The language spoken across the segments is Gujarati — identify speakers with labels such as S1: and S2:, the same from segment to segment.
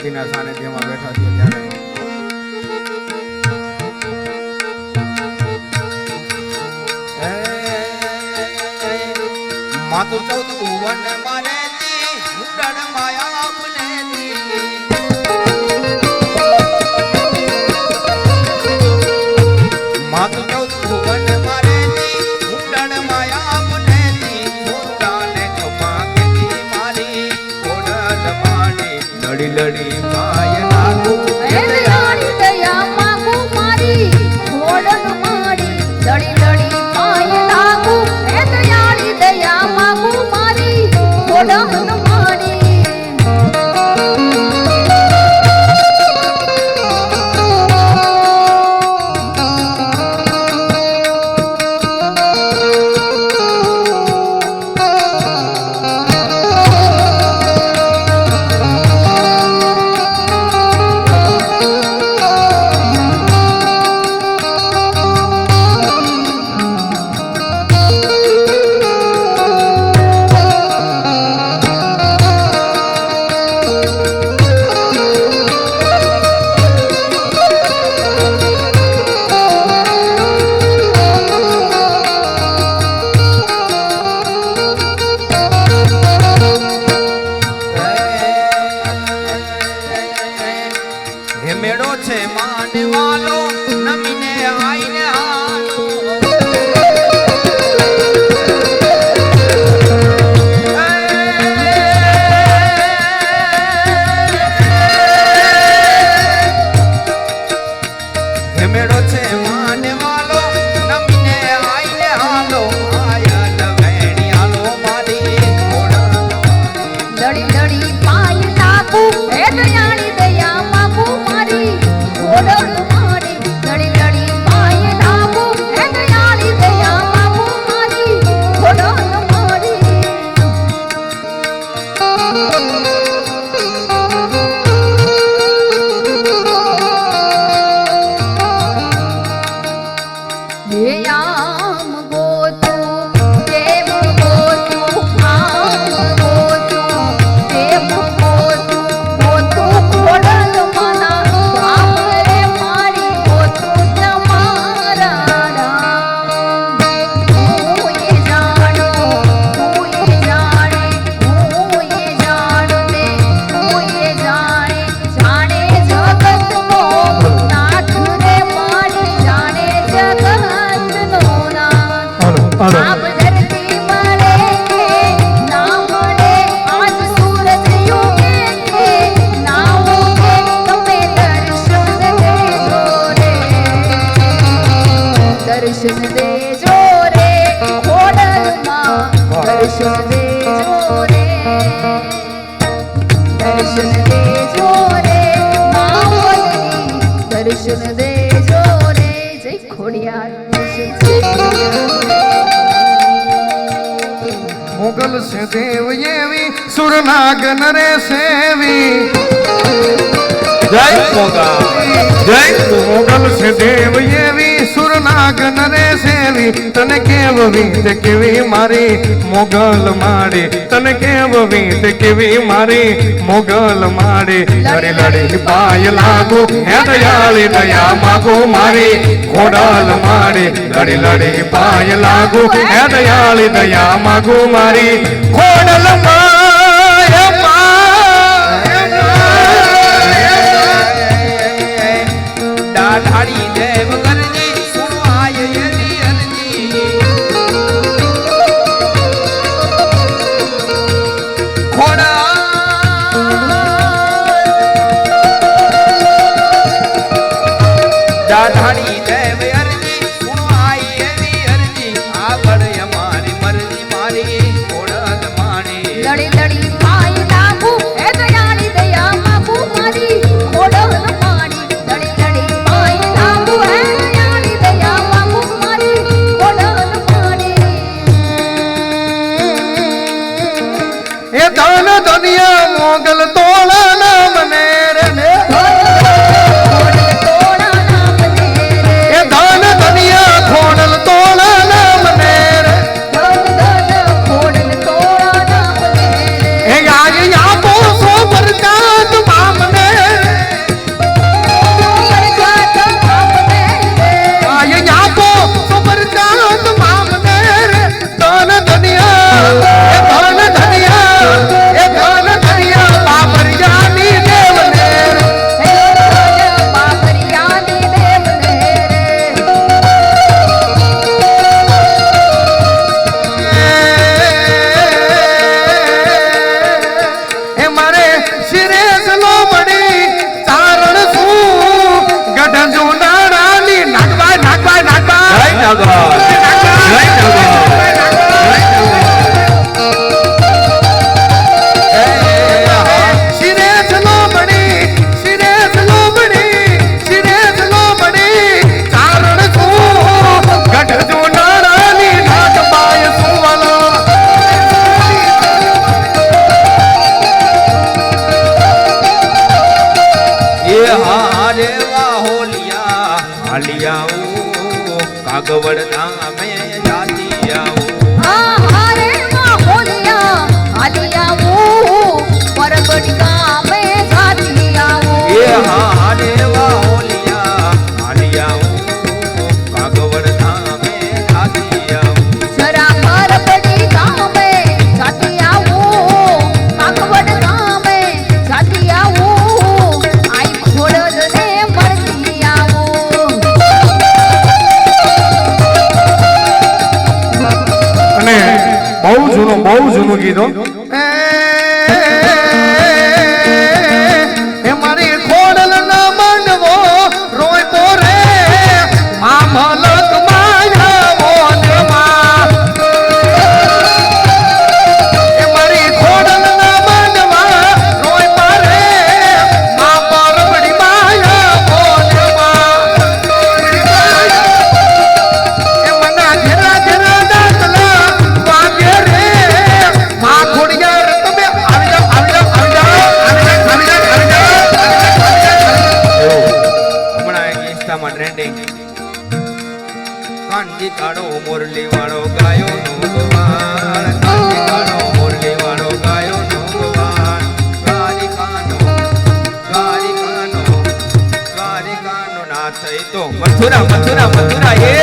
S1: ભગવતીના સાનિધ્યમાં બેઠા છીએ ત્યારે માતુ ચૌદ ભુવન મારે ઉડન માયા બને માતુ ચૌદ ભુવન મારે ઉડન માયા બને મોટાને ખમા કેતી મારી કોડલ માડી લડી લડી માય લાગુ
S2: દયાળી દયા માંગુ મારી કોડલ માડી લડી લડી માય લાગુ દયાળી દયા માંગુ મારી કોડલ માડી
S1: મેળો છે માનવાલો નમીને આઈને હાલો મેળો છે માનવાલો નમીને આઈને હાલો આયા વેણી હાલો મારી
S2: લડી લડી પાય લાગુ દયાળી દયા માંગુ મારી કોડલ માડી લડી લડી પાય લાગુ દયાળી દયા માંગુ મારી કોડલ માડી હે આમ ગોતું જેમ ગોતું આમ ગોતું જેમ ગોતું ગોતું કોડલ મના રામ રે મારી ગોતું તમારા રામ હું એ જાણો હું એ જાણે હું એ જાણને હું એ જાણે જાણે જગતનો નાથ રે મારી જાણે જગતનો નાથ આપ ધરતી મળે કે ના મળે આજ સૂરજ યુગે કે ના ઉગે તમે દર્શન દેજો રે દર્શન દેજો રે કોડલમાં દર્શન દેજો રે દર્શન દેજો રે માવલની દર્શન દેજો રે જય ખોડિયાર દર્શન
S3: મોગલ છે દેવ એવી સુરનાગ નરે સેવી
S1: જય મોગા જય
S3: મોગલ છે દેવ એવી સુરનાગ નરે સેવી તને કેવવી તે કેવી મારી મોગલ માડી તને કેવવી તે કેવી મારી મોગલ માડી લડી લડી પાય લાગુ હે દયાળી દયા માગો મારી ખોડલ માડી લડી લડી પાય લાગુ હે દયાળી દયા માગો મારી ખોડલ માય
S1: ડાઢાડી દેવ કરજી સુનો આય એની અરજી ખોડા ડાઢાડી દેવ અરજી સુનો આય એની અરજી આગળ અમારી મરજી મારી ખોડલ માણી
S2: લડી લડી પાય લાગુ હે દયાળી દયા માંગુ મારી કોડલ માડી લડી લડી પાય લાગુ હે
S1: કાગવડ ધામે જાતી આવું
S2: હારે માં હોલિયા હાલી આવું પરબડી ગામે જાતી આવું
S1: એ હા દેવા હોલિયા હાલી આવું કાગવડ ધામે જાતી આવું
S2: જરા પરબડી ગામે જાતી આવું કાગવડ ગામે જાતી આવું આઈ ખોડલ ને મળતી આવું
S3: અને બહુ જૂનું ગીતો એ મારી ખોડલ ના માંડવો રોય પોરે મા મલક માયા મોનમાં એ મારી ખોડલ ના માંડવા રોય પારે મા પરબડી માયા મોનમાં એ મના ઘેરા ઘેરા દાતલા વાગે રે મા ખોડિયાર તમે આવી જાઓ
S1: હમણાં એક ઇન્સ્ટામાં ટ્રેન્ડિંગ કાનજી કાળો મોરલી વાળો ગાયો નો ગવાણ કાનજી કાળો મોરલી વાળો ગાયો નો ગવાણ દ્વારિકાનો નાથ એ તો મથુરા એ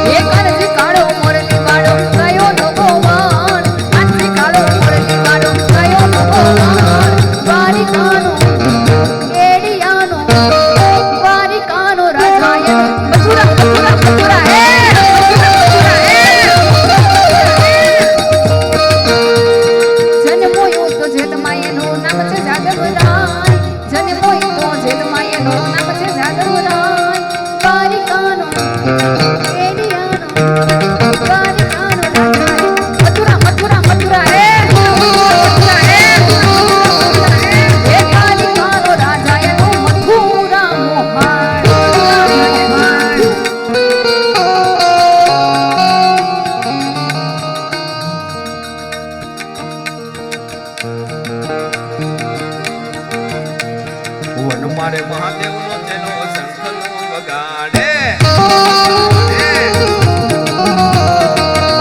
S2: એ કાનજી કાળો મોરલી વાળો ગાયો નો ગોવાણ કાનજી કાળો મોરલી વાળો ગાયો નો ગોવાણ દ્વારિકાનો એડિયાનો દ્વારિકાનો રાજાયનો મથુરા હે જન્મોયો તો જેતમાયનો નામ છે જાગવરાય જન્મોયો તો જેતમાયનો નામ છે જાગવરાય દ્વારિકાનો એડિયાનો દ્વારિકાનો રાજાયનો મથુરા હે એ દ્વારિકાનો રાજાયનો મથુરા મોહાણ
S1: વન મારે મહાદેવ નો તેનો શંખનો વગાડે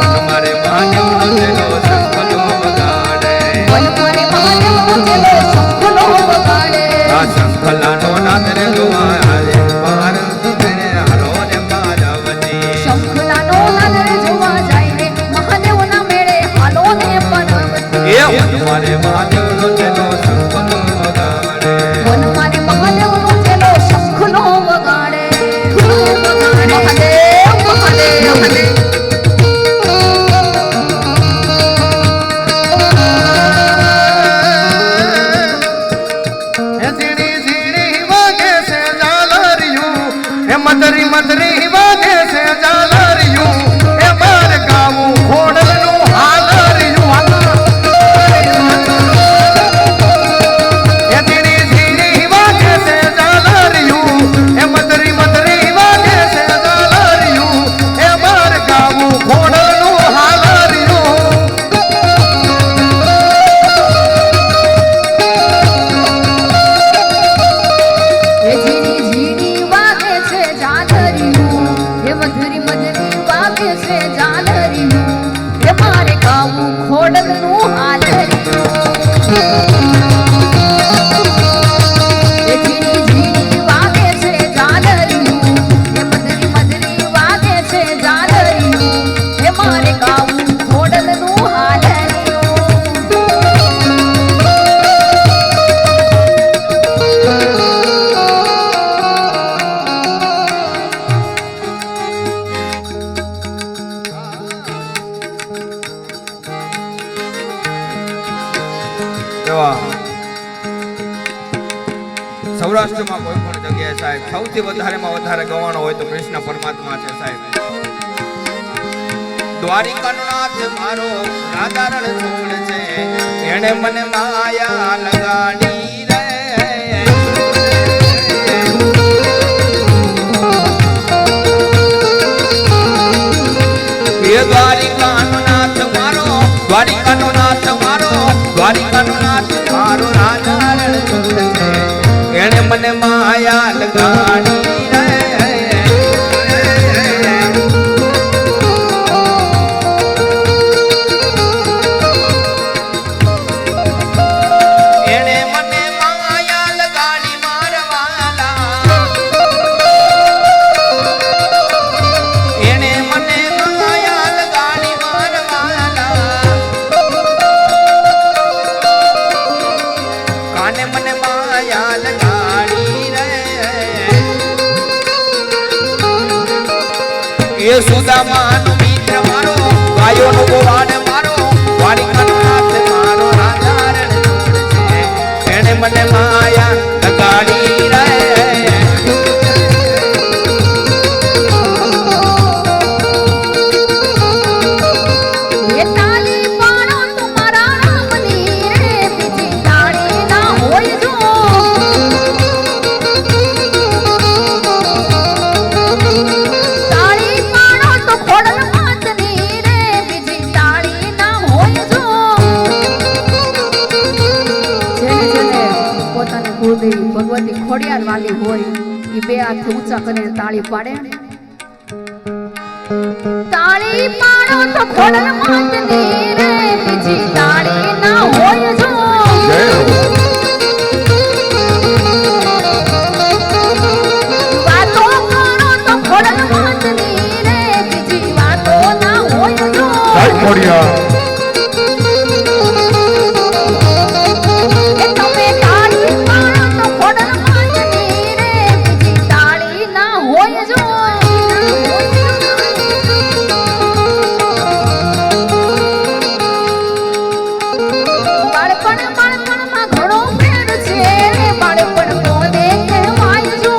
S1: વન મારે મહાદેવ નો તેનો શંખનો વગાડે
S2: વનમારે મહાદેવનો ચેલો શંખનો વગાડે
S1: આ શંખલાનો નાદ રે ગવાડે ભારત મેરે હાલો રે પાર્વતી
S2: શંખલાનો નાદ રે જોવા જાય રે મહાદેવના મેળે હાલો ને પાર્વતી
S1: એ વન મારે મહાદેવ નો તેનો શંખનો વગાડે
S2: વનમારે મહાદેવનો ચેલો શંખનો વગાડે મહાદેવ મહાદેવ
S3: એ ઝીણી ઝીણી વાગે છે ઝાલરિયું એ મદરી મદરી વાગે છે ઝાલરિયું એ માર ગાવું ખોડલનું હાલરિયું એ ઝીણી ઝીણી વાગે છે ઝાલરિયું એ મદરી મદરી વાગે છે ઝાલરિયું એ માર ગાવું ખોડલનું હાલરિયું
S2: એ ઝીણી ઝીણી વાગે છે ઝાલરિયું એ મધુરી મધુરી વાગે છે ઝાલરિયું એ મારે ગાવું ખોડલનું હાલરિયું એ ઝીણી ઝીણી વાગે છે ઝાલરિયું એ મધુરી મધુરી વાગે છે ઝાલરિયું એ મારે ગાવું ખોડલનું હાલરિયું
S1: એવા સૌરાષ્ટ્રમાં કોઈ પણ જગ્યાએ સાહેબ સૌથી વધારેમાં વધારે ગવાનો હોય તો કૃષ્ણ પરમાત્મા છે સાહેબ દ્વારિકાનો નાથ મારો રાધા રણછોડ છે એણે મને માયા લગાડી રે એ દ્વારિકાનો નાથ મારો દ્વારિકાનો નાથ મારો દ્વારિકાનો નાથ મારો રાધા રણછોડ છે એણે મને માયા લગાડી રે એ સુદામાનો મિત્ર મારો ગાયોનો ગોવાળ મારો વાડિકાનો નાથ મારો રાજા રણછોડ છે એણે મને માયા લગાડી રે
S2: એ તાલી પાડો તમારા રામની રે બીજી તાળી ના હોય જો તાળી પાડો તો ખોડલ માતની રે બીજી તાળી ના હોય જો જેને પોતાની કુળદેવી ભગવતી ખોડિયાર વાલી હોય એ બે હાથ ઊંચા કરીને તાળી પાડે તાળી પાડો તો ખોડલ માતની રે બીજી તાળી ના હોય જો વાતો કરો તો ખોડલ માતની રે બીજી વાતો ના હોય જો
S3: જય ખોડિયાર
S2: એ તમે તાળી પાડો તો ખોડલ માતની રે બીજી તાળી ના હોય જો બાળપણમાં ઘણો પ્રેમ છે રે બાળપણ કોને કહેવાય જો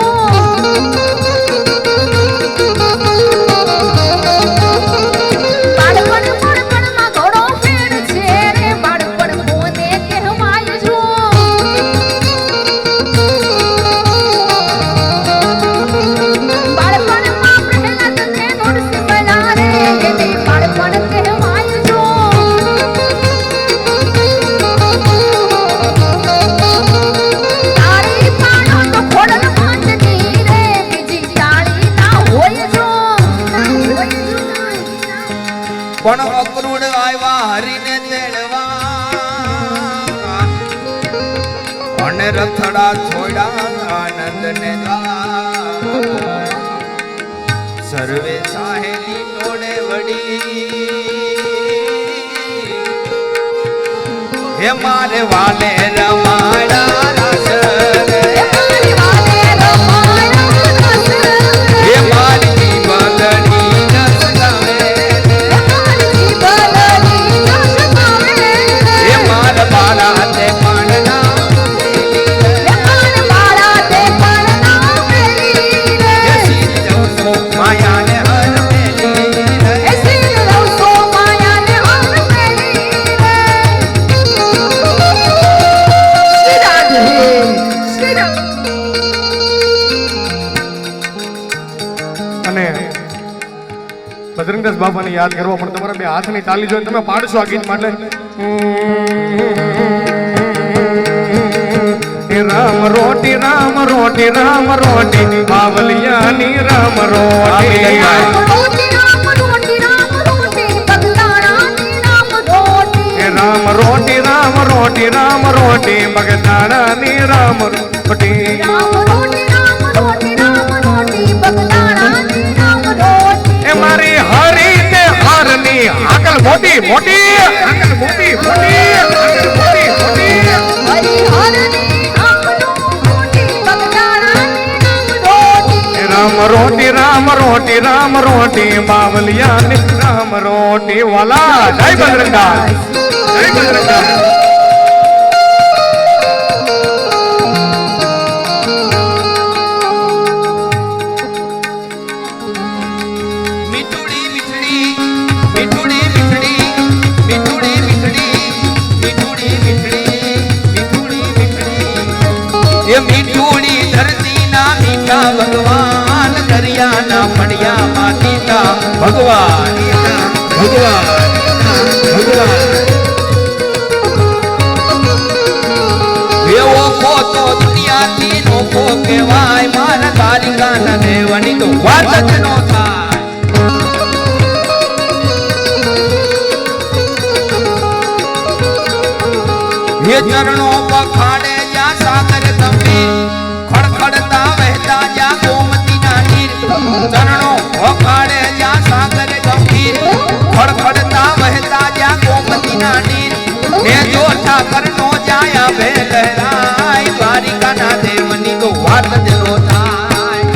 S2: બાળપણમાં ઘણો પ્રેમ છે રે બાળપણ કોને કહેવાય જો બાળપણમાં પ્રહલાદ ને નરસિંહ મળ્યા રે એને બાળપણ કહેવાય જો તાળી પાડો તો ખોડલ માતની રે બીજી તાળી ના હોય જો
S1: પણ અક્રૂર આવ્યા હરીને તેડવા અને રથડા છોડ્યા આનંદને સર્વે સાહેલી ટોળે વળી હે મારે વાલે રમાડા રાસ રે.
S2: મારી વાલે રમાડા રસ
S1: હે મારી જીવનની રસ ગાવે રે.
S2: મારી જીવનની જશ પાવે
S1: હે મારા બાળા તે પણ ના
S2: મારા બાળા તે પણ ના મેલી રે
S1: હે સીધ જવસો માયાને હર મેલી રે.
S2: એ સીન રવસો માયાને હર મેલી રે શ્રી રાધે શ્રી રાધે
S3: અને બજરંગદાસ બાબાને યાદ કરવા પણ તમારા બે હાથની તાલી જોઈને તમે પાડશો આ ગીત માટે રામ રોટી રામ રોટી રામ રોટી બાવલિયાની રામ રોટી
S2: રામ રોટી બગદાણાની રામ રોટી
S3: રામ રોટી રામ રોટી રામ રોટી બગદાણાની રામ રોટી
S2: રામ રોટી બગદાણાની રામ રોટી
S3: એ મારી હરી ને હારની આગળ મોટી મોટી આગળ મોટી મોટી આગળ મોટી મોટી
S2: હરી હરની આંખનો મોટી બગદાણાની રામ રોટી
S3: રામ રોટી રામ રોટી રામ રોટી બાવલિયાની રામ રોટી વાલા જય બજરંગદાસ જય બજરંગદાસ
S1: મીઠુડી મીઠડી મીઠુડી મીઠડી મીઠુડી મીઠડી મીઠુડી મીઠડી મીઠુડી મીઠડી એ મીઠુડી ધરતીના મીઠા ભગવાન દરિયાના પડ્યામાં દીતા ભગવાન ભગવાન ભગવાન એવો ખોતો દુનિયાથી નોખો કહેવાય મારા કાલિકાના દેવની તો વાત જ નો થાય ये चरणों पखाड़े जा सागर गंभीर खड़खड़ता बहता जा गोमती ना नीर चरणों पखाड़े जा सागर गंभीर खड़खड़ता बहता जा गोमती ना नीर ने जो ठाकर नो जाया बे लहराय द्वारिका ना देवनी तो वात दिलो थाय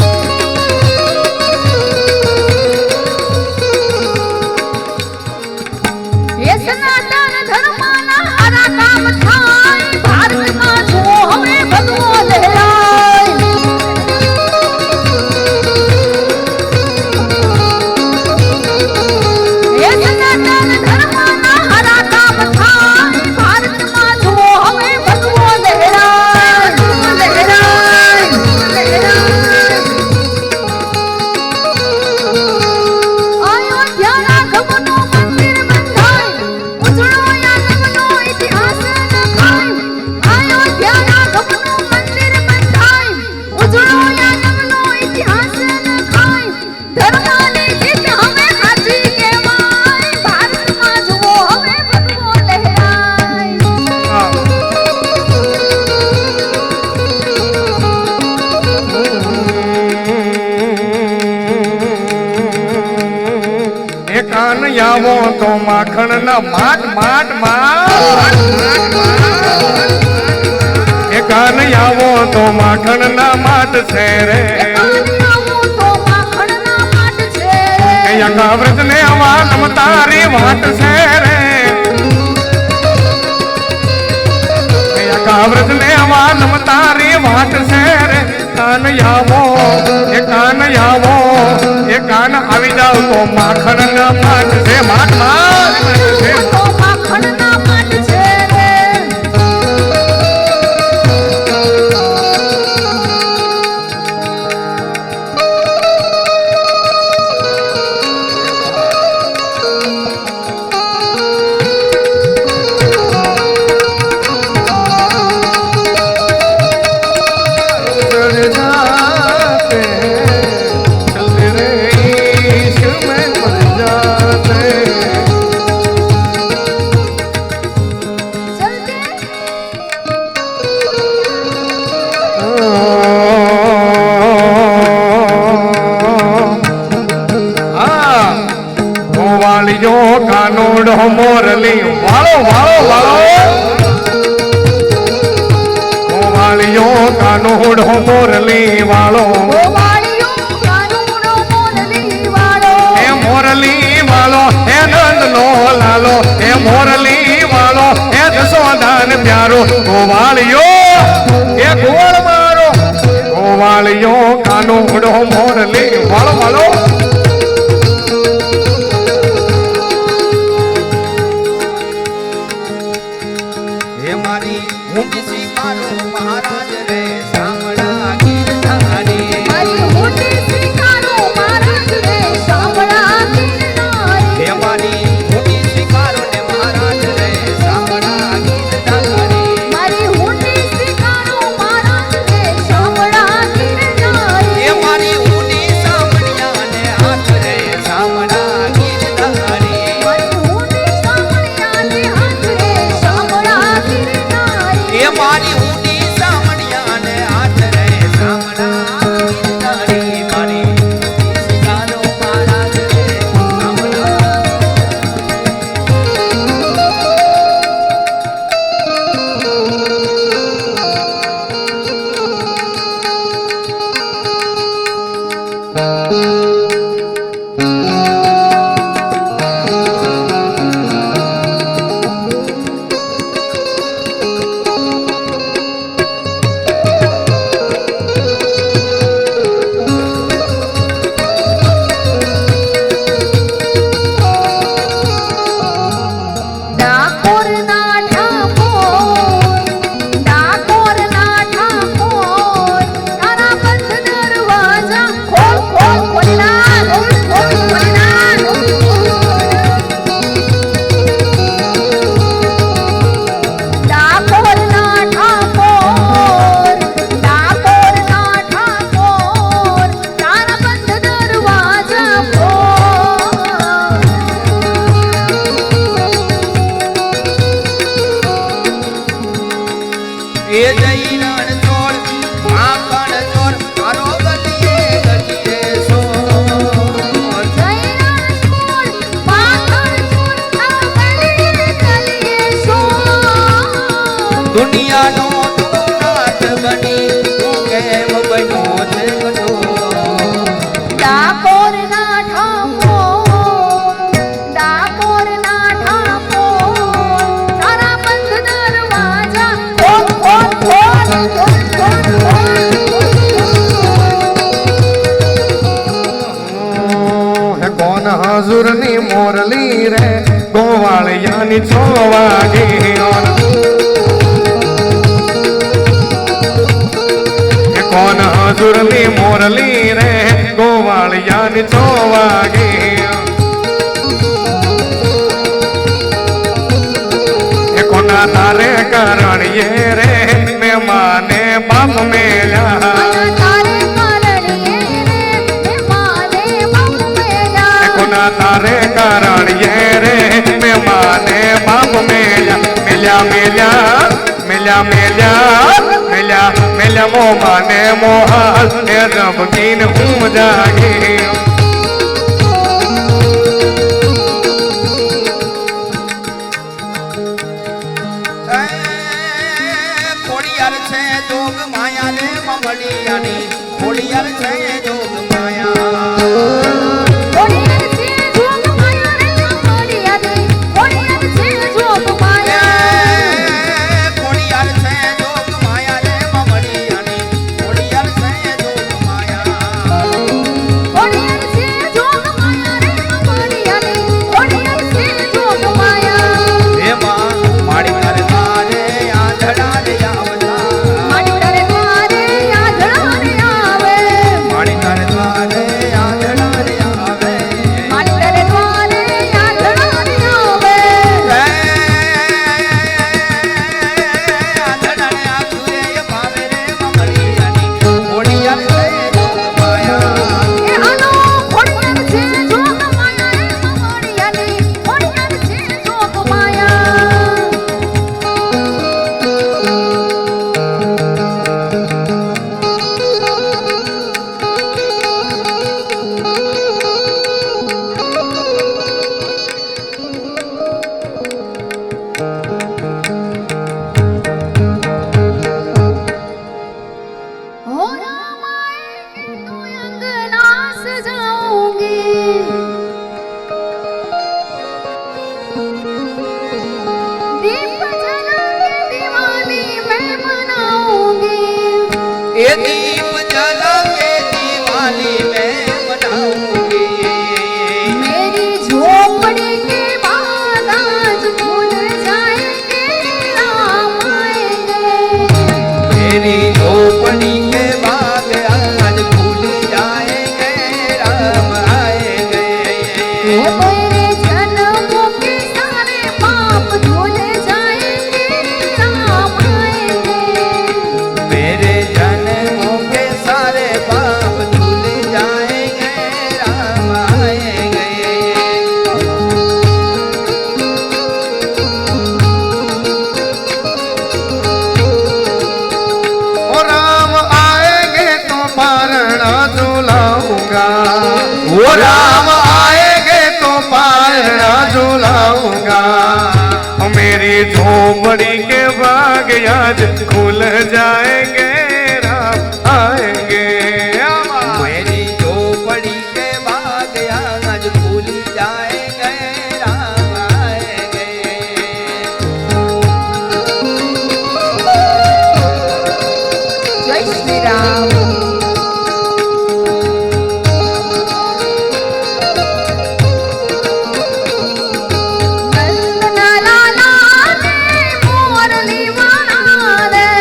S3: એ કાન આવો તો માખણ ના માટ માટ માટ એ કાન આવો તો માખણ ના માટ છે રે વ્રત ને વાલમ તારી વાત છે રે વ્રત ને વાલમ તારી વાત છે રે કાન આવો એ કાન આવો એ કાન આવી જાવ તો માખણ ના માટ છે માટ માટ કાનોડો મોરલી વાળો વાળો વાળો વાળિયો કાનોડો મોરલી વાળો એ મોરલી વાળો એ નંદ નો લાલો એ મોરલી વાળો એ જસોદાન પ્યારો ગોવાળિયો એ ગોળ મારો ગોવાળિયો કાનોડો મોરલી વાળો વાળો
S1: મહારાજ રે સાંભળા ગીરધારી
S2: મારી મોટી સ્વીકારો મહારાજ રે સાંભળા ગીરધારી
S1: હે મારી મોટી સ્વીકારો ને મહારાજ રે સાંભળા ગીરધારી
S2: મારી મોટી સ્વીકારો મહારાજ રે સાંભળા ગીરધારી
S1: હે મારી મોટી સાંભળ્યા ને હાથ રે સાંભળા ગીરધારી
S2: મારી મોટી સાંભળ્યા ને હાથ રે સાંભળા ગીરધારી
S1: હે મારી દુનિયાનો નાથ બની તું કેમ બન્યો છે ગધો
S2: ડાકોર ના ઠાકોર તારા બંધ દરવાજા ખોલ ખોલ ખોલ
S3: હે કોણ હજુર ની મોરલી રે ગોવાળિયાની 6 વાગે કોણ હજુરની મોરલી રે ગોવાળિયાની 6 વાગે એ કોના તારે કરણીએ રે મહેમાને બાપ મેલ્યા કોના તારે કરણીએ રે મહેમાને બાપ મેલ્યા મેલ્યા મેલ્યા મેલ્યા મેલ્યા મેલ્યા મોમાને મોહાલ એ રમકીન હું જાગી
S1: ये दीप जला के दिवाली मैं मनाऊंगी।
S2: मेरी झोपड़ी के बाद आज खुल जाएंगे राम आएंगे।
S1: मेरी झोपड़ी के बाद आज खुल जाएंगे राम आएंगे।
S2: ओ मेरे जन्मों के सारे पाप धुल जाएंगे राम आएंगे।
S1: मेरे जन्मों के सारे पाप धुल जाएंगे राम आएंगे।
S3: ओ राम आएंगे तो पारणा झूलाऊंगा। ओ राम आएंगे तो पारणा झूलाऊंगा। ओ मेरी झोपड़ी के बाग आज खुल जाएंगे राम आएंगे।
S1: मेरी झोपड़ी के बाद आज खुल जाएंगे राम आएंगे।
S2: जय श्री राम। नंदना लाला ने मोरली वाला रे।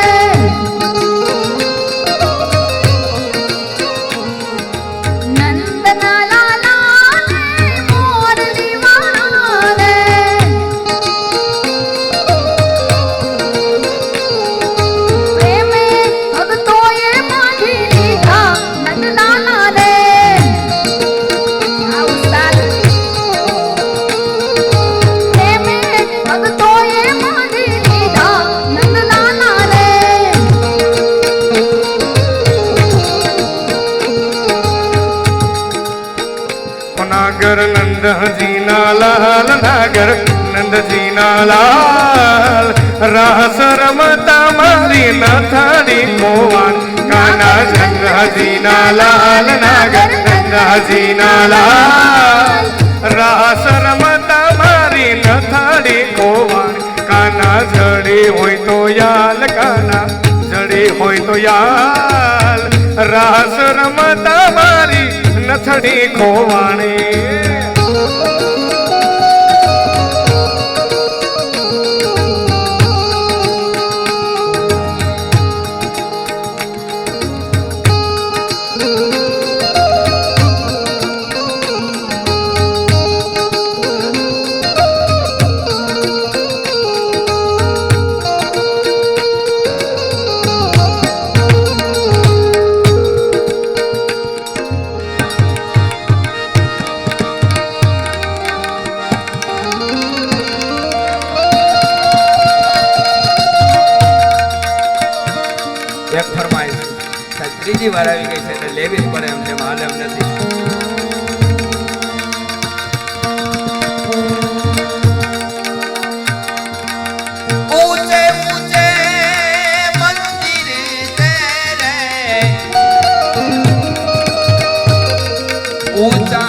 S2: नंदना लाला ने मोरली वाला रे। प्रेमे भगतोए मांगी लीधा नंदलाला रे। आओ साल। प्रेमे भगतोए मांगी लीधा नंदलाला रे।
S3: नागर नंद जी ना लाल, नागर नंद जी ना लाल। रास रमता मारी नथाड़ी कोवान, काना चंद्र जी ना लाल, नागर नंद जी ना लाल। रास रमता मारी नथाड़ी कोवान, काना जड़ी होय तो याल, काना जड़ी होय तो याल। रास रमता मारी नथड़ी खोवाणी।
S1: એક ફરમાઈશ સાહેબ ત્રીજી વાર આવી ગઈ છે એટલે લેવી જ પડે એમને માલમ નથી. ઊંચે ઊંચે મંદિર તેરે ઊંચા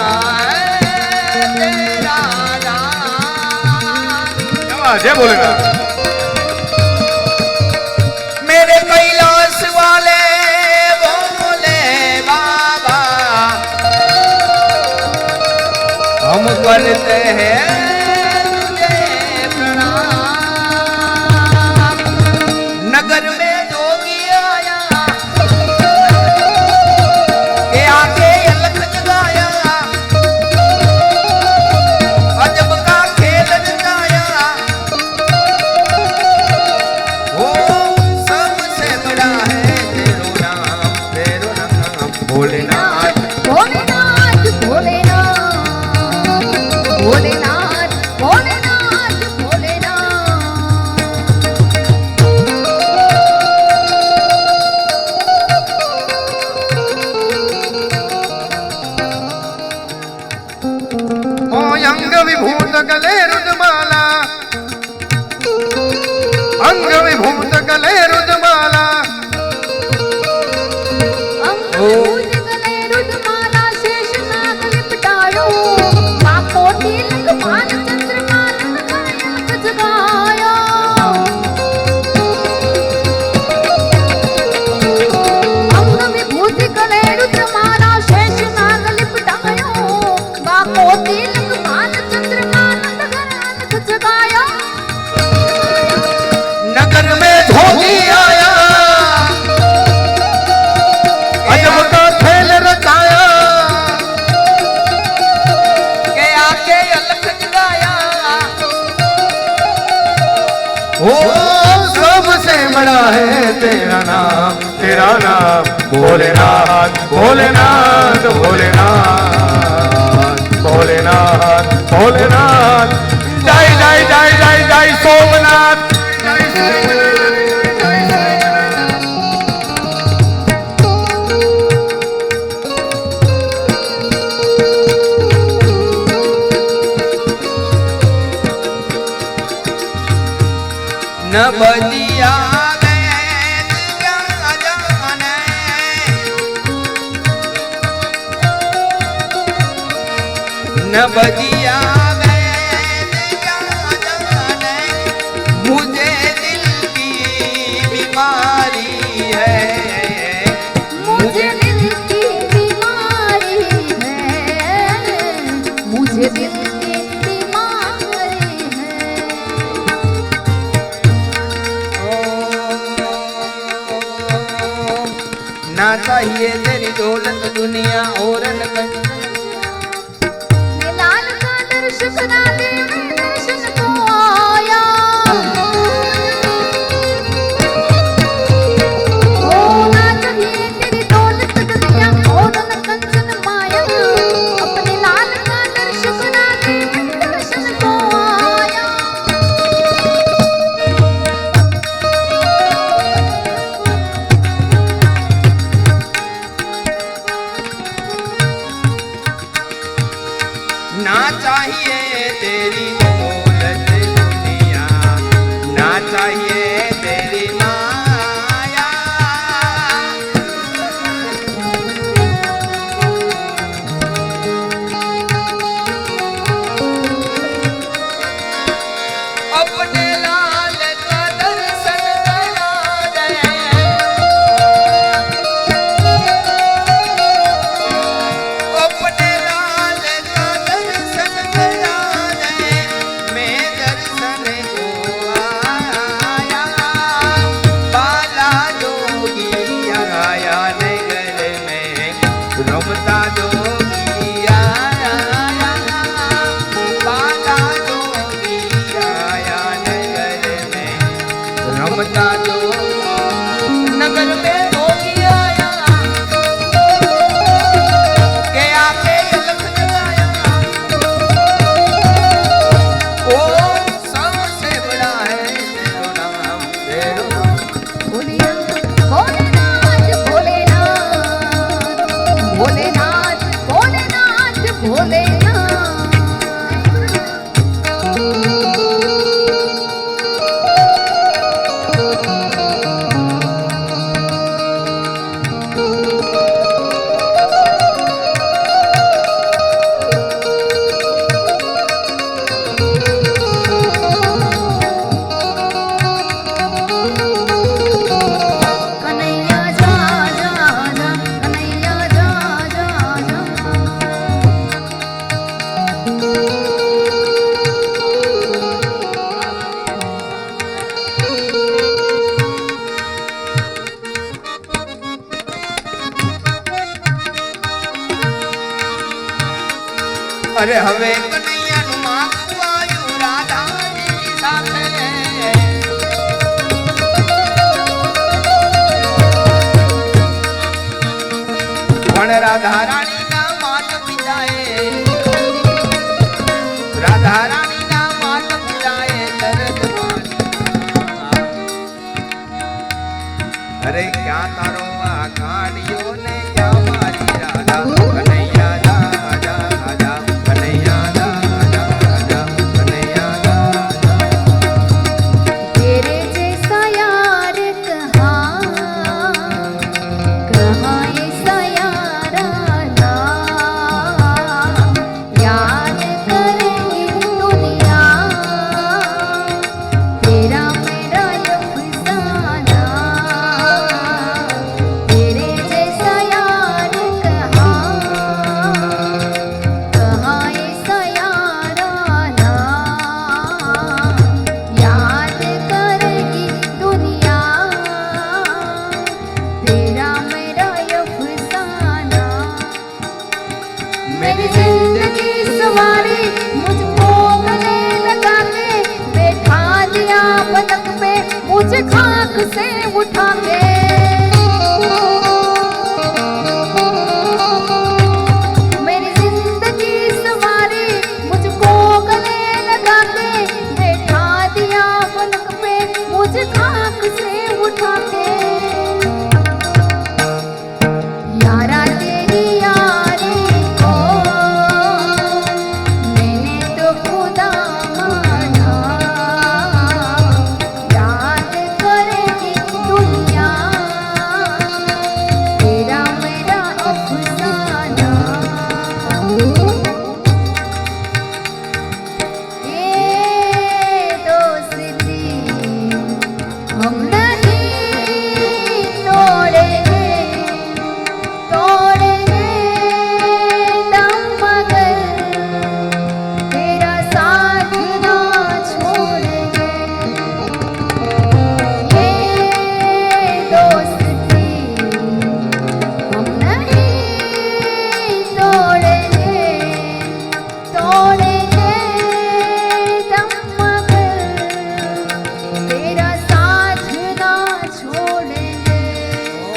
S1: તેરા નામ
S3: जय बोलेगा।
S1: मेरे कैलाश वाले बोले बाबा हम करते हैं तुझे प्रणाम। नगर में जोगी आया के आके अलख जगाया, अजब का खेल रचाया। ओ सबसे बड़ा है तेरो नाम भोलेनाथ।
S2: भोलेनाथ भोलेनाथ भोलेनाथ भोलेनाथ भोलेनाथ।
S3: ओ अंग विभूत गले रुद्रमाला, अंग विभूत गले रुद्रमाला।
S2: अंगूठ गले रुद्रमाला शेषनाग लिपटायो, बाको तिलक भाल चंद्रमाल लगाया गजगाया। मोती लग मान चंद्रमा नंद घर अनख जगाया
S1: नगर में धोनी आया
S3: अजब का खेल रचाया
S1: के आके अलख जगाया
S3: ओ सबसे बड़ा है तेरा नाम भोलेनाथ भोलेनाथ भोलेनाथ भोलेनाथ भोलेनाथ जय जय जय जय जय सोमनाथ जय सोमनाथ जय सोमनाथ
S1: न बदिया न बदिया मुझे दिल की बीमारी है
S2: मुझे दिल की बीमारी है मुझे दिल की बीमारी है
S1: ना चाहिए तेरी दौलत दुनिया और न
S2: लाल का दर्शन करा दे मैं दर्शन को आया ओ ना चाहिए तेरी दौलत दुनिया और न कंचन माया अपने लाल का दर्शन करा दे मैं दर्शन को आया
S1: ना चाहिए तेरी दौलत दुनिया ना चाहिए तेरी माया अपने लाल का दर्शन करा दे अपने लाल का दर्शन करा दे मैं दर्शन को आया बाला जोगी आया नगर में रमता जोगी आया बाला जोगी आया नगर में रमता जोगी नगर में जोगी आया के आके अलख जगाया ओ सबसे बड़ा है तेरो नाम
S2: भोलेनाथ भोलेनाथ भोलेनाथ भोलेनाथ भोलेनाथ कन्हैया जा जा जा कन्हैया जा जा जा
S1: અરે હવે કનૈયાનું માગું આવ્યું રાધાજી સાથે પણ રાધા રાણીના માત પિતાએ રાધા રાણીના માત પિતાએ તરત માન્યું. અરે ક્યાં તારો આ કાઢ્યો ને ક્યાં મારી રાધા કનૈયા જા જા જા કનૈયા જા જા જા કનૈયા જા જા
S2: तेरे जैसा यार कहाँ ऐसा यार आना याद करेंगे तो मुझे खाक से उठा के मेरी जिंदगी संवारी, मुझको गले लगा के बैठा दिया पलक पे, मुझे खाक से उठा के। यारा तेरी यारी को मैंने तो खुदा माना, याद करेगी दुनिया तेरा मेरा अफसाना। ये दोस्ती हम नहीं तोड़ेंगे, तोड़ेंगे दम मगर तेरा साथ ना छोड़ेंगे। ये दोस्ती हम नहीं तोड़ेंगे, तोड़ेंगे दम मगर तेरा साथ ना छोड़ेंगे।
S1: ओ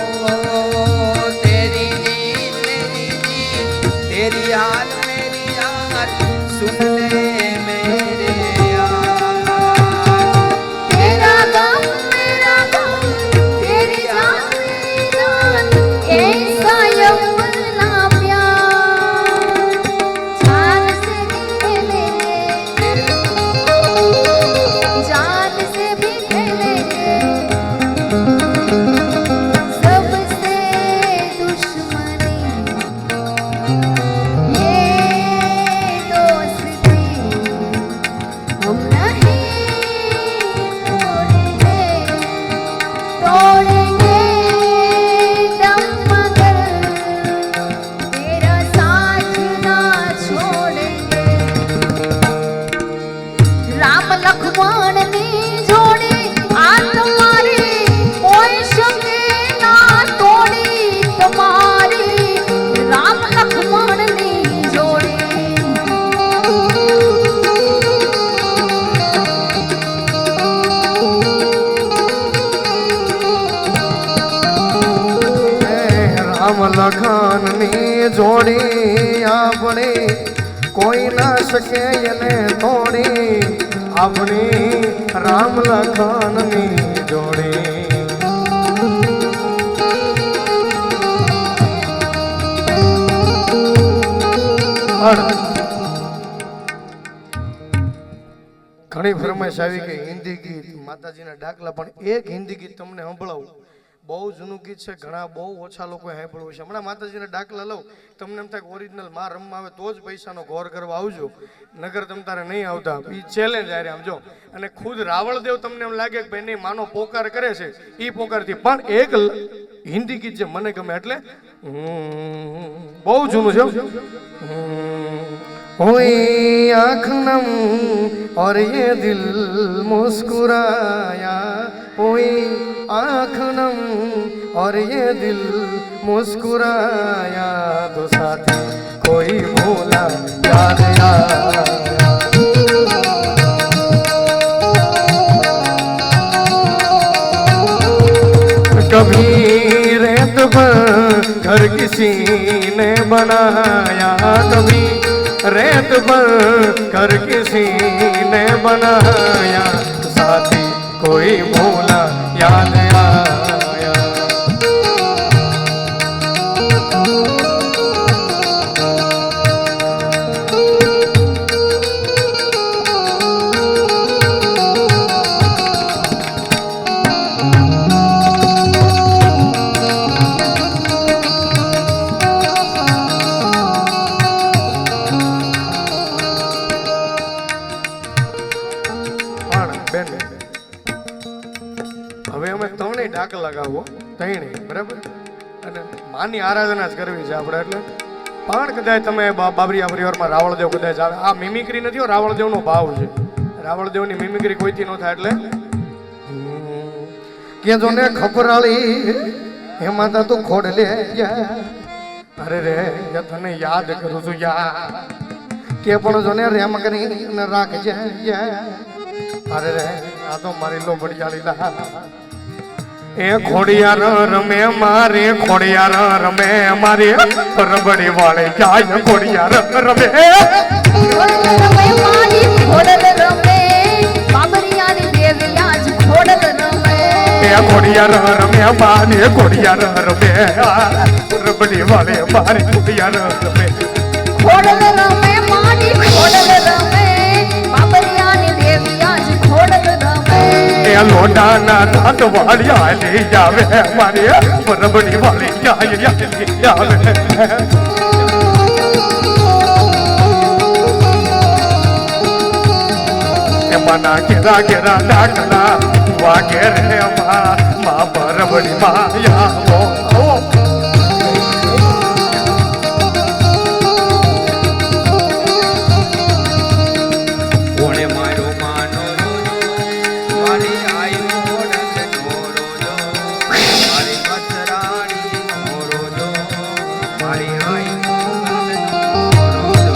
S1: तेरी नींद तेरी हाल मेरी यार, सुन ले मेरे यार।
S2: तेरा गम मेरा गम, तेरी जान मेरी जान, ऐसा यमुना प्यार जान से भी खेलेंगे, जान से भी खेलेंगे, सबसे दुश्मनी। ये दोस्ती हम नहीं तोड़ेंगे, तोड़ेंगे दम मगर तेरा साथ ना छोड़ेंगे। राम लक्ष्मण ની જોડી આ તમારી કોઈ શકે ના તોડી, તમારી રામ લક્ષ્મણ ની જોડી।
S3: રામ લખન ની જોડી આપણે કોઈ ના શકે એને તોડી, આપણી રામ લખન ની જોડી। ઘણી ફરમાઈશ આવી કે હિન્દી ગીત માતાજીના ડાકલા, પણ એક હિન્દી ગીત તમને સંભળાવું। બહુ જૂનું ગીત છે, ઘણા બહુ ઓછા લોકોએ સાંભળ્યું છે। હમણાં માતાજીના ડાકલા લઉં, તમને એમ થાય કે ઓરિજિનલ માં રમવા આવે તો જ પૈસાનો ગોર કરવા આવજો, નગર તમ તારે નહીં આવતા। એ ચેલેન્જ આરે આમ જો, અને ખુદ રાવળદેવ તમને એમ લાગે કે ભાઈ નહીં માનો પોકાર કરે છે, એ પોકારથી પણ એક હિન્દી ગીત જે મને ગમે, એટલે બહુ જૂનું છે। हुई आँख नम और ये दिल मुस्कुराया, हुई आँख नम और ये दिल मुस्कुराया, तो साथी कोई भूला याद आया। कभी रेत पर घर किसी ने बनाया, कभी रेत पर घर किसी ने बनाया, साथी कोई भूला याद आया। હવે અમે તમને ડાક લગાવો તઈને બરાબર, અને માની આરાધના જ કરવી છે આપણે, એટલે પણ કદાચ તમે બાબરિયા પરિવારમાં રાવળદેવ કદાચ આવે, આ મિમિક્રી નથી, રાવળદેવનો ભાવ છે, રાવળદેવની મિમિક્રી કોઈથી ન થાય, એટલે કે જો ને ખપરાળી હે માતા તું ખોડ લે, અરે રે તને યાદ કરું છું યાર, કે પણ જો ને રેમ કરી રાખજે અરે રે આ તો મારી લો બડિયાળી લા એ ખોડિયાર રમે મારે ખોડિયાર રમે મારે પરબડી વાળે જાય ખોડિયાર રમે
S2: ખોડલ રમે મારી ખોડલ રમે બાબરિયાની દેવી આજ ખોડલ રમે
S3: એ ખોડિયાર રમે મારે ખોડિયાર રમે પરબડી વાળે મારે ખોડિયાર રમે
S2: ખોડલ રમે મારી ખોડલ રમે બાબરિયાની દેવી આજ ખોડલ રમે
S3: એ લોટાના દાંત વાળી આલી આવે મારે પરબડી વાળી જાય આવે મના કેરા કેરા ડાકલા વાગે રે મા પરબડી માયા
S1: કોણે મારો માનો રોજો મારી આયુ ઓળખ નો રોજો મારી મથરાણી નો રોજો મારી આયુ ઓળખ નો રોજો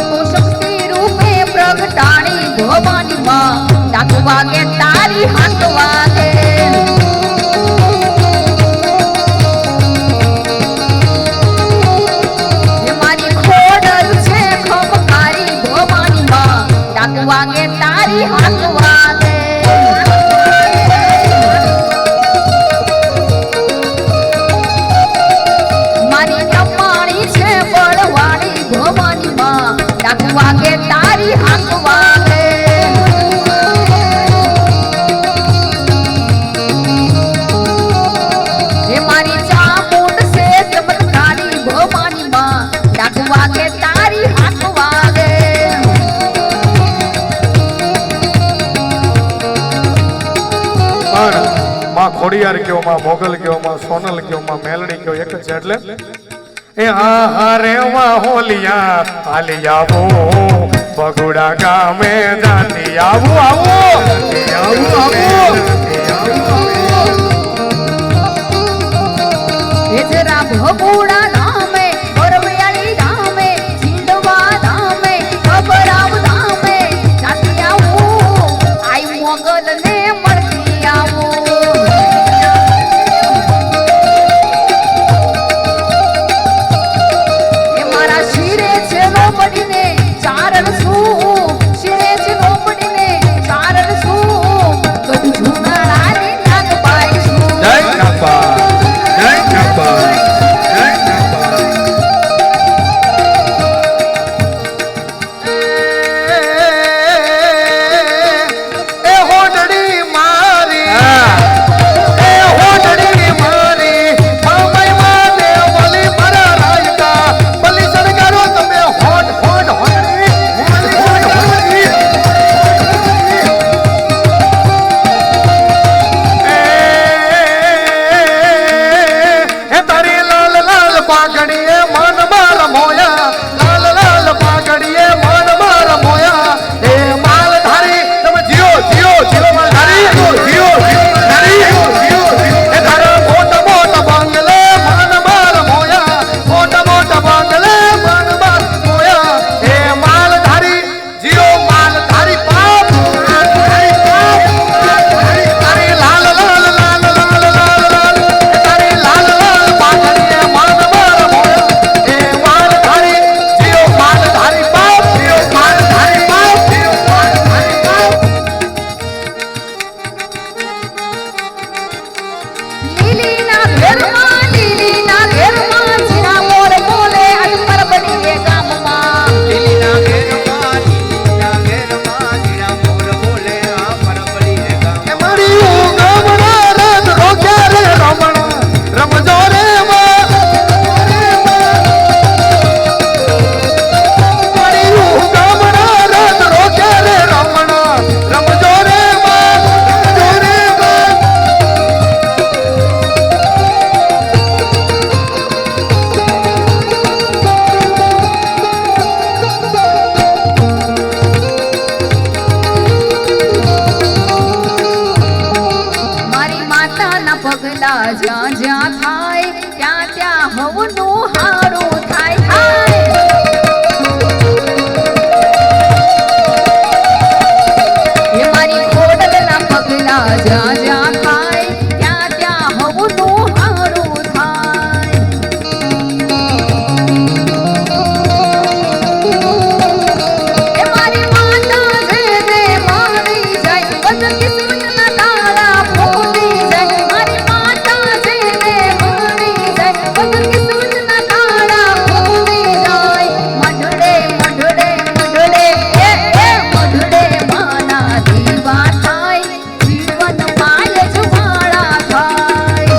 S2: તું શક્તિ રૂપે પ્રગટાણી ભવાની માં ડાક વાગે તારી હાથ વાગે એ મારી ખોડલ છે ખમકારી ભવાની માં ડાક વાગે તારી હાથ વાગે મારી કપાણી છે બળવાળી ભવાની માં ડાક વાગે તારી હાથ વાગે હે મારી ચામુંડ છે ચમત્કારી ભવાની માં ડાક વાગે તારી હાથ વાગે
S3: પણ માં ખોડિયાર કયો માં મોગલ કયો માં સોનલ કયો માં મેલડી કયો એક જ છે એટલે એ હારે માં હોલિયા હાલી આવો બગુડા ગામે દાંતી આવો આવો
S2: હેજરા ભગુડા ધામે પરવયાળી ધામે ચીંડવા ધામે ખબરાવ ધામે જાતી આવું આઈ મોગલ ને મળતી આવું એ મારા શિરે છે નો પડીને ચારણ શું શિરે છે નો પડીને ચારણ શું કદી જુનાળાની નાગબાઈ શું
S1: જય કાપા જય કાપા જય કાપા
S2: પગલા જ્યાં જ્યાં ખાય ત્યાં ત્યાં હવનું હારું થાય એ મારી માતા છે ને મારી જાય બધ કિસ્મત ના તારા ફૂટી જાય મારી માતા છે ને મારી જાય બધ કિસ્મત ના તારા ફૂટી જાય મઢડે મઢડે મઢડે એ મઢડે માના દીવા થાય જીવન માય જુવાળા થાય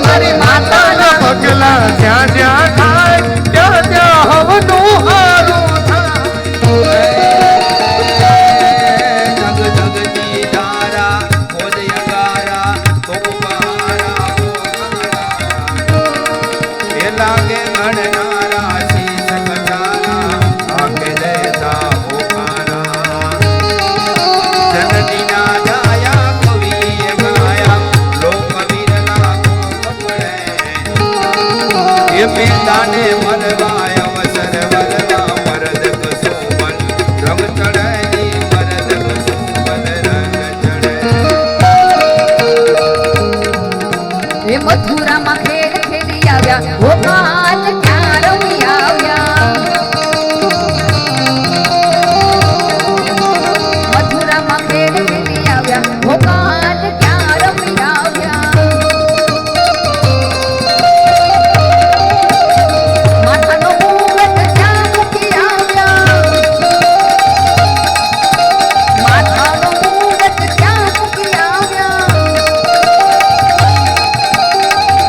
S3: મારી માતાના પગલા જ્યાં જ્યાં થાય ત્યાં ત્યાં હવનું હારું થાય
S1: જગ જગતી ધારા ખોદય ગારા કોપારા એ લાગે ઘડનારા શીશ કટારા આંખે દેતા હોકારા જનનીના જાયા કવિએ ગાયા લોકવીરના કોપડે એ પિતાને મરવાય અવસર વરવા મરદ કસુમન રંગ ચડે મરદ કસુમન રંગ ચડે
S2: એ મથુરામાં ખેલ ખેલી આવ્યા ગોપાલ ક્યાં રમી આવ્યા મથુરામાં ખેલ ખેલી આવ્યા ગોપાલ ક્યાં રમી આવ્યા માથાનો મુગટ ક્યાં મૂકી આવ્યા માથાનો મુગટ ક્યાં મૂકી આવ્યા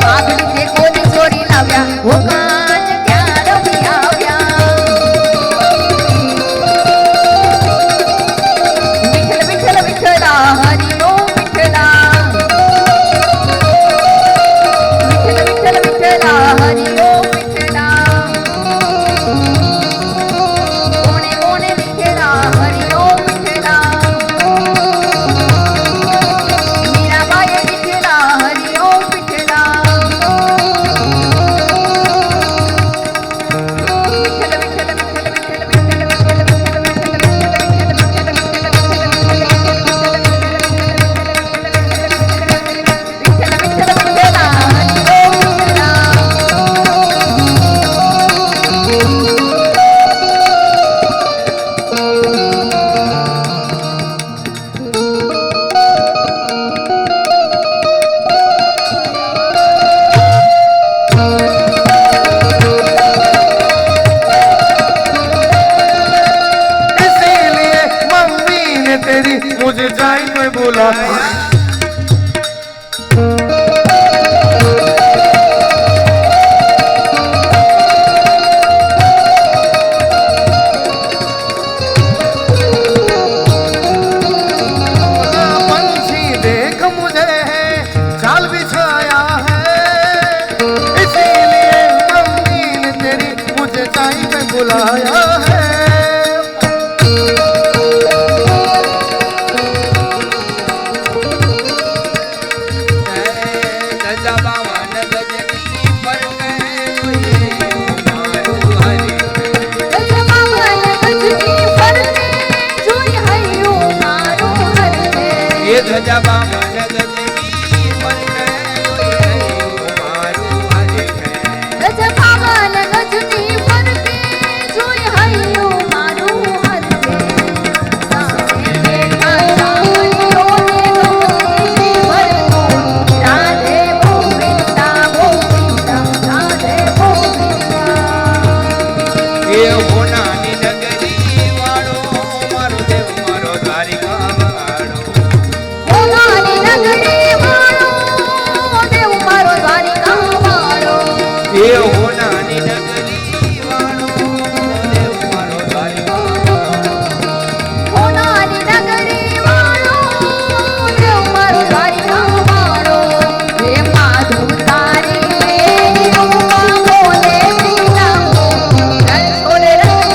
S2: આગળ તે કોની છોડી લાવ્યા ભોકાન ક્યાં રમી આવ્યા વિઠ્ઠલ વિઠ્ઠલ વિઠ્ઠલા હરિ ઓમ વિઠ્ઠલા વિઠ્ઠલ વિઠ્ઠલ વિઠ્ઠલા હરિ ઓમ વિઠ્ઠલા કોણે કોણે વિઠ્ઠલા હરિ ઓમ વિઠ્ઠલા મીરાબાઈએ વિઠ્ઠલા હરિ ઓમ વિઠ્ઠલા
S3: इसीलिए मम्मी ने तेरी मुझे जाई में बोला पंछी देख मुझे जाल बिछाया है इसीलिए मम्मी ने तेरी मुझे जाई में बुलाया है
S1: ધજા બાવન ગજની પર મારું હરી
S2: ગજબાવન ગજની ફરતે જોઈ હૈયું મારું હરતે
S1: એ ધજા બાવન ગજની પર મારું હરી
S2: ગજબાવન ગજની ફરતે જોઈ હૈયું મારું હરતે સામે બેઠા સાવણીઓને ગમતી ભરતું રાધે ગોવિંદા ગોવિંદા રાધે ગોવિંદા
S1: એ હોનાની નગરી વાળો મારો દેવ મારો દ્વારિકા વાળો
S2: હોનાની નગરી વાળો દેવ મારો દ્વારિકા વાળો
S1: એ હોનાની નગરી વાળો દેવ મારો દ્વારિકા વાળો
S2: હોનાની નગરી વાળો દેવ મારો દ્વારિકા વાળો હે માધવ તારી મેરી રૂપા બોલે મીરા કો રણછોડ રંગ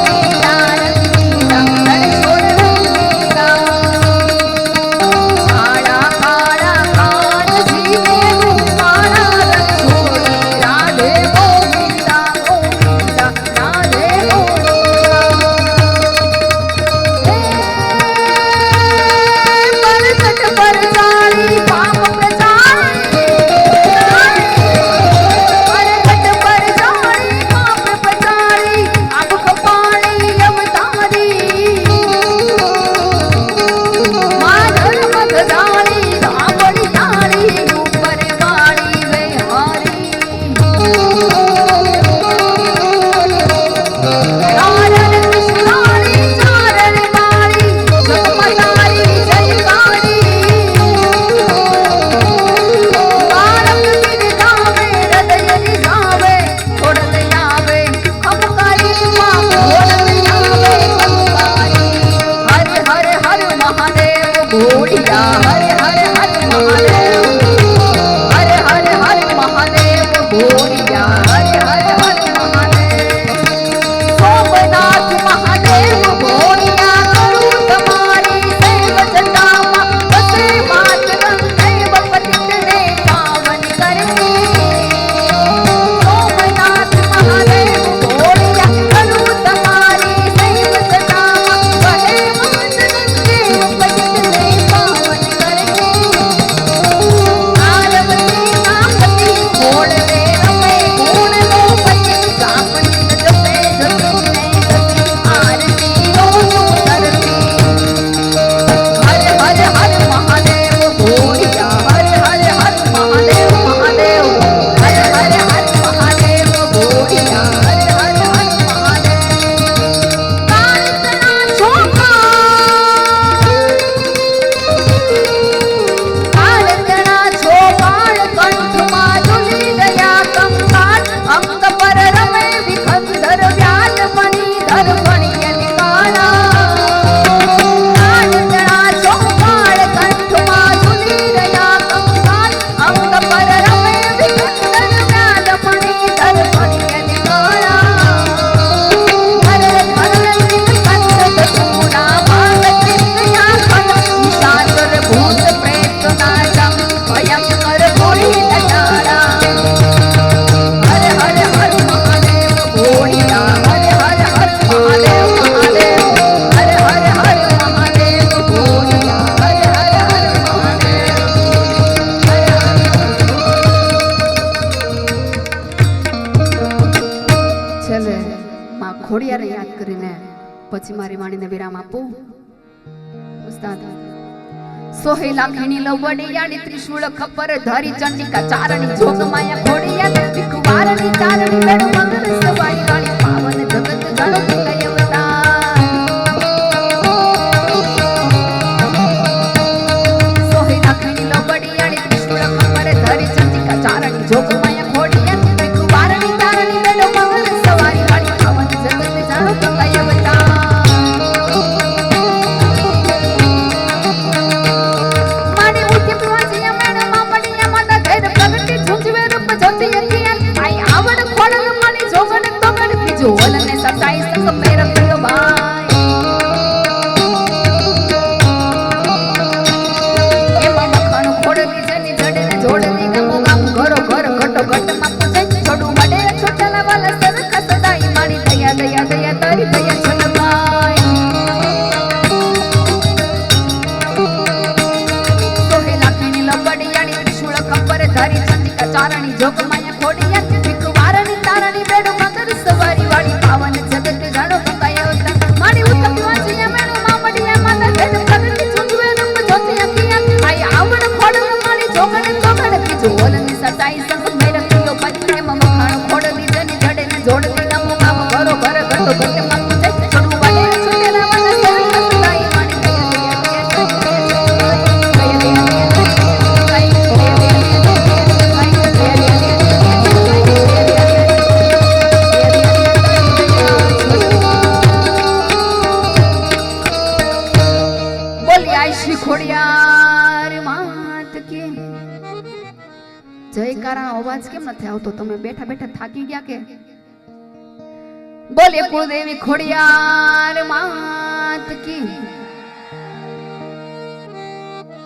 S2: હર ફણિયલી કાળા કાળજળા ચોપાળ કંઠમાં ઝૂલી રહ્યા કંકાલ અંગ પર રમે વિકંદન વ્યાલમણી હર ફણિયલી કાળા હર હર કંદ તૂડા ભાગ ચિંતયા ખડ નિશાચર ભૂત પ્રેત નાશમ ભયંકર ભોળી લટાડા હર હર હર મહાદેવ ભોળિયા હર હર હર મહાદેવ મહાદેવ હર હર હર મહાદેવ ભોળિયા હર હર હર મહાદેવ છેલ્લે માં ખોડિયારે યાદ કરીને પછી મારી વાણીને વિરામ આપું. ઉસ્તાદ સોહેલા ખીણી લવડિયાની ત્રિશૂળ ખપર ધારી ચંડિકા ચારણી જોગ માયા ખોડિયા વિકવારની ચારણી બેડ મંગલ સવાઈ વાળી પાવન જગત જાણો કયવતા સોહેલા ખીણી લવડિયાની ત્રિશૂળ ખપર ધારી ચંડિકા ચારણી જોગ માયા ખોડિયા વિકવારની ચારણી બેડ મંગલ સવાઈ વાળી પાવન જગત જાણો કયવતા માને ઉઠી પ્રવાજીયા મેણ મામડિયા માતા ઘેર પ્રગટી ઝુંઝવે રૂપ જોતી અંતિયા આઈ આવડ ખોડલ માની જોગન તોગન બીજો ઓલને સટાઈ સંગ મેર પ્રિય ભાઈ એમાં મખણ ખોડલી જની જડને જોડલી ગમો ગામ ઘરો ઘર ઘટો ઘટ માં પૂજે છોડું મડે છોટલા વાલા સરખ સદાઈ મારી દયા દયા દયા તારી દયા છલકાય સોહેલા ખીણી લવડિયાની ત્રિશૂળ ખપર ધારી ચંડિકા ચારણી જોગ માયા ખોડિયા વિકવારની તારણી બેડ મગર સવારી વાળી પાવન જગત જાણો કયાવતા મારી ઉત્તમ વાંચિયા મેણો મામડિયા માતા ઘેર પ્રગટી ઝુંઝવે રૂપ જોતી અંતિયા આઈ આવડ ખોડલ મારી જોગણ તોગણ બીજો ઓલની સટાઈ સંગ મેર પ્રિયો ભાઈ એમાં મખાણ ખોડલી જની જડે ને જોડતી ગમો ગામ ઘરો ઘર ઘટો ઘટ માં પૂજે છોડું વાડે છોટેલા વાલા સરખ સદાઈ મારી દયા દયા બોલ્યા શ્રી ખોડિયાર માત કે જયકારા અવાજ કેમ નથી આવતો? તમે બેઠા બેઠા થાકી ગયા કે? બોલે કુળદેવી ખોડિયાર માત કી